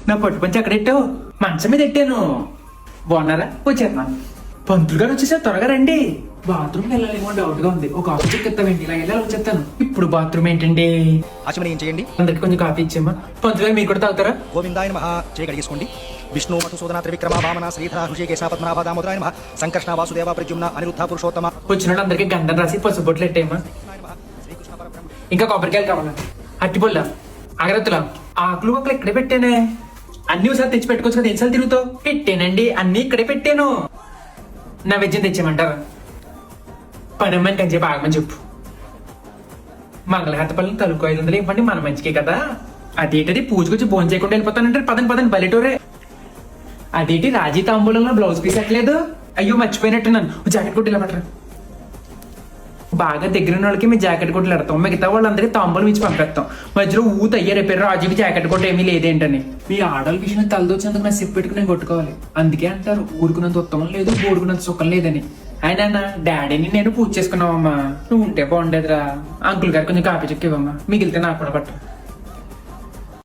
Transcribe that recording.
నా పట్టు పంచి అక్కడ పెట్టావు, మంచం మీద పెట్టాను. బాగున్నారా? వచ్చేస్తున్నా. పంతులు గారు వచ్చేసారు, త్వరగా రండి. బాత్రూమ్ వెళ్ళాలేమో డౌట్ గా ఉంది. ఒక కాఫీ చెక్కిస్తామండి, ఇలా వెళ్ళాలి వచ్చేస్తాను. ఇప్పుడు బాత్రూమ్ ఏంటండి? ఆచమని ఏం చేయండి, అందరికి కొంచెం కాఫీ ఇచ్చామా. పంతులు గారు మీరు కూడా తాగుతారా? గోవిందాయ నమః చేయి కడిగేసుకోండి. విష్ణు మధుసూదన త్రివిక్రమ వామన శ్రీధర హృషికేశ పద్మనాభ దామోదరాయ నమః సంకర్షణ వాసుదేవ ప్రద్యుమ్న అనిరుద్ధ పురుషోత్తమ. వచ్చిన వాళ్ళందరికీ గంధం రాసి పసుపు బొట్లు పెట్టేయమా. శ్రీకృష్ణ పరబ్రహ్మ. ఇంకా కొబ్బరికాయలు కావాలా? అట్టిపొల్ల అగరత్తులా ఆకులు ఒకళ్ళు ఇక్కడే పెట్టానే. అన్ని ఒకసారి తెచ్చి పెట్టుకోవచ్చు కదా, ఎన్నిసార్లు తిరుగుతావు? పెట్టానండి, అన్ని ఇక్కడే పెట్టాను. నా వెజ్జం తెచ్చామంటారా? పనమ్మని కంచేపు ఆగమని చెప్పు. మంగళహారత పళ్ళని తలుపు 500 ఇవ్వండి, మన మంచికే కదా. అదేంటది పూజకు వచ్చి భోజనం చేయకుండా వెళ్ళిపోతానంటారు. పదండి పదండి, బయటోరే. అదేంటి రాజీ తాంబూలంలో బ్లౌజ్ పీస్ ఎట్లేదు? అయ్యో మర్చిపోయినట్టున్నాను. జాకెట్ కొట్టి ఇలా పట్టరా. బాగా దగ్గర ఉన్న వాళ్ళకి మేము జాకెట్ కొట్లు పెడతాం, మిగతా వాళ్ళందరికీ తాంబూలం ఇచ్చి పంపిస్తాం. మధ్యలో ఊత అయ్యారు పేరు రాజుకి జాకెట్ కొట్టు ఏమీ లేదేంటని. మీ ఆడవాళ్ళ విషయం తలదొచ్చినందుకు నా చెప్పు పెట్టుకుని నేను కొట్టుకోవాలి. అందుకే అంటారు ఊరుకున్నంత ఉత్తమం లేదు, బోడుకున్నంత సుఖం లేదని. ఆయన డాడీని నేను పూజ చేసుకున్నావమ్మా, నువ్వు ఉంటే బాగుండేదిరా. అంకుల్ గారు కొంచెం కాపీ చెక్కి ఇవ్వమ్మా, మిగిలితే నాకు కూడా పట్టు.